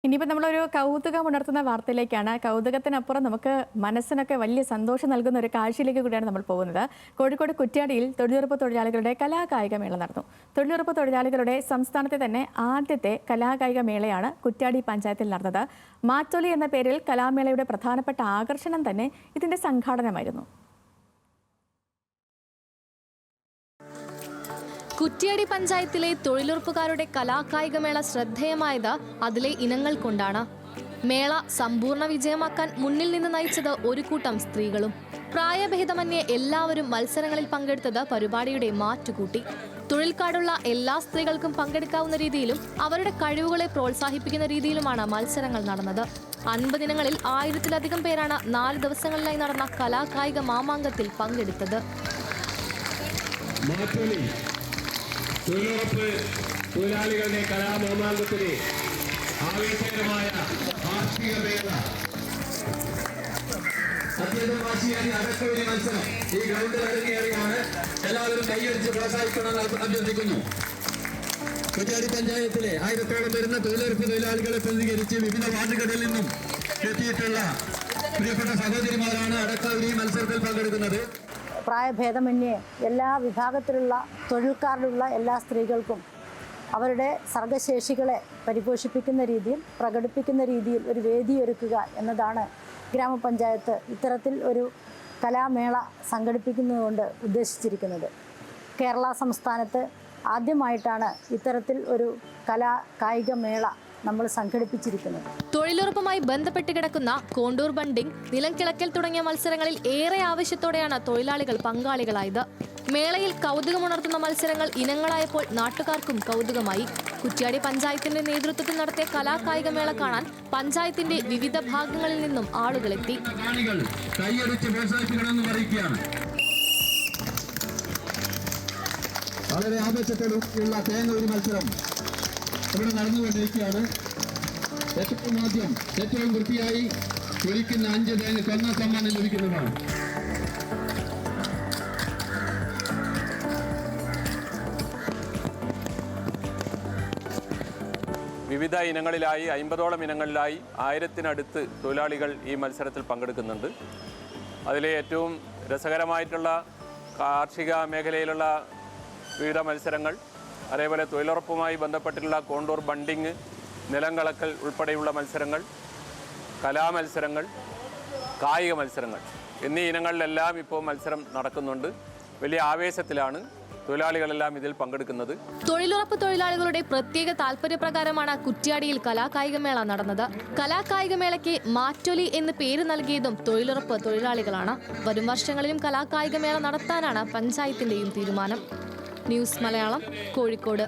ഇനിയിപ്പോൾ നമ്മളൊരു കൗതുകം ഉണർത്തുന്ന വാർത്തയിലേക്കാണ്. കൗതുകത്തിനപ്പുറം നമുക്ക് മനസ്സിനൊക്കെ വലിയ സന്തോഷം നൽകുന്ന ഒരു കാഴ്ചയിലേക്ക് കൂടിയാണ് നമ്മൾ പോകുന്നത്. കോഴിക്കോട് കുറ്റ്യാടിയിൽ തൊഴിലുറപ്പ് തൊഴിലാളികളുടെ കലാകായിക മേള നടന്നു. തൊഴിലുറപ്പ് തൊഴിലാളികളുടെ സംസ്ഥാനത്തെ തന്നെ ആദ്യത്തെ കലാകായിക മേളയാണ് കുറ്റ്യാടി പഞ്ചായത്തിൽ നടന്നത്. മാറ്റൊലി എന്ന പേരിൽ കലാമേളയുടെ പ്രധാനപ്പെട്ട ആകർഷണം തന്നെ ഇതിന്റെ സംഘാടനമായിരുന്നു. കുറ്റ്യാടി പഞ്ചായത്തിലെ തൊഴിലുറപ്പുകാരുടെ കലാകായികമേള ശ്രദ്ധേയമായത് അതിലെ ഇനങ്ങൾ കൊണ്ടാണ്. മേള സമ്പൂർണ്ണ വിജയമാക്കാൻ മുന്നിൽ നിന്ന് നയിച്ചത് ഒരു കൂട്ടം സ്ത്രീകളും. പ്രായഭേദമന്യേ എല്ലാവരും മത്സരങ്ങളിൽ പങ്കെടുത്തത് പരിപാടിയുടെ മാറ്റുകൂട്ടി. തൊഴിൽ കാർഡുള്ള എല്ലാ സ്ത്രീകൾക്കും പങ്കെടുക്കാവുന്ന രീതിയിലും അവരുടെ കഴിവുകളെ പ്രോത്സാഹിപ്പിക്കുന്ന രീതിയിലുമാണ് മത്സരങ്ങൾ നടന്നത്. 50 ഇനങ്ങളിൽ 1000-ലധികം പേരാണ് 4 ദിവസങ്ങളിലായി നടന്ന കലാകായിക മാമാങ്കത്തിൽ പങ്കെടുത്തത്. തൊഴിലുറപ്പ് തൊഴിലാളികളുടെ കലാമാമാങ്കത്തിന് ആവേശകരമായ കാർഷിക മേള അടക്കവരി മത്സരം ഈ ഗ്രൗണ്ടിൽ അരങ്ങേറിയാണ്. എല്ലാവരും കൈയടിച്ച് പ്രോത്സാഹിക്കണമെന്ന് അഭ്യർത്ഥിക്കുന്നു. കുറ്റ്യാടി പഞ്ചായത്തിലെ 1000-ഓളം വരുന്ന തൊഴിലുറപ്പ് തൊഴിലാളികളെ പ്രതിനിധീകരിച്ച് വിവിധ വാർഡുകളിൽ നിന്നും എത്തിയിട്ടുള്ള പ്രിയപ്പെട്ട സഹോദരിമാരാണ് അടക്കവരി മത്സരത്തിൽ പങ്കെടുക്കുന്നത്. പ്രായഭേദമന്യേ എല്ലാ വിഭാഗത്തിലുള്ള തൊഴിൽക്കാരിലുള്ള എല്ലാ സ്ത്രീകൾക്കും അവരുടെ സർഗശേഷികളെ പരിപോഷിപ്പിക്കുന്ന രീതിയിൽ പ്രകടിപ്പിക്കുന്ന രീതിയിൽ ഒരു വേദിയൊരുക്കുക എന്നതാണ് ഗ്രാമപഞ്ചായത്ത് ഇത്തരത്തിൽ ഒരു കലാമേള സംഘടിപ്പിക്കുന്നതുകൊണ്ട് ഉദ്ദേശിച്ചിരിക്കുന്നത്. കേരള സംസ്ഥാനത്ത് ആദ്യമായിട്ടാണ് ഇത്തരത്തിൽ ഒരു കായിക മേള നമ്മൾ സംഘടിപ്പിച്ചിരിക്കുന്നത്. തൊഴിലുറപ്പുമായി ബന്ധപ്പെട്ട് കിടക്കുന്ന കോണ്ടൂർ ബണ്ടിംഗ്, നിലം കിളക്കൽ തുടങ്ങിയ മത്സരങ്ങളിൽ ഏറെ ആവശ്യത്തോടെയാണ് തൊഴിലാളികൾ പങ്കാളികളായത്. മേളയിൽ കൗതുകമുണർത്തുന്ന മത്സരങ്ങൾ ഇനങ്ങളായപ്പോൾ നാട്ടുകാർക്കും കൗതുകമായി. കുറ്റ്യാടി പഞ്ചായത്തിന്റെ നേതൃത്വത്തിൽ നടത്തിയ കലാകായിക മേള കാണാൻ പഞ്ചായത്തിന്റെ വിവിധ ഭാഗങ്ങളിൽ നിന്നും ആളുകളെത്തി. വളരെ ആവേശത്തോടുള്ള തേങ്ങ ഒരു മത്സരം ഇവിടെ നടന്നുകൊണ്ടിരിക്കുകയാണ്. ഏറ്റവും ആദ്യം ഏറ്റവും വൃത്തിയായി ഒലിക്കുന്ന 5 തേങ്ങ ഒന്നാം സമ്മാനം ലഭിക്കുന്നതാണ്. വിവിധ ഇനങ്ങളിലായി 50ഓളം ഇനങ്ങളിലായി 1000-നടുത്ത് തൊഴിലാളികൾ ഈ മത്സരത്തിൽ പങ്കെടുക്കുന്നുണ്ട്. അതിലെ ഏറ്റവും രസകരമായിട്ടുള്ള കാർഷിക മേഖലയിലുള്ള വിവിധ മത്സരങ്ങൾ, അതേപോലെ തൊഴിലുറപ്പുമായി ബന്ധപ്പെട്ടിട്ടുള്ള കോണ്ടൂർ ബണ്ടിങ്, നിലം കളക്കൽ ഉൾപ്പെടെയുള്ള മത്സരങ്ങൾ, കലാമത്സരങ്ങൾ, കായിക മത്സരങ്ങൾ എന്നീ ഇനങ്ങളിലെല്ലാം ഇപ്പോൾ മത്സരം നടക്കുന്നുണ്ട്. വലിയ ആവേശത്തിലാണ് തൊഴിലാളികളെല്ലാം ഇതിൽ പങ്കെടുക്കുന്നത്. തൊഴിലുറപ്പ് തൊഴിലാളികളുടെ പ്രത്യേക താല്പര്യപ്രകാരമാണ് കുറ്റ്യാടിയിൽ കലാകായികമേള നടന്നത്. കലാകായികമേളയ്ക്ക് മാറ്റൊലി എന്ന് പേര് നൽകിയതും തൊഴിലുറപ്പ് തൊഴിലാളികളാണ്. വരും വർഷങ്ങളിലും കലാകായികമേള നടത്താനാണ് പഞ്ചായത്തിന്റെയും തീരുമാനം. ന്യൂസ് മലയാളം, കോഴിക്കോട്.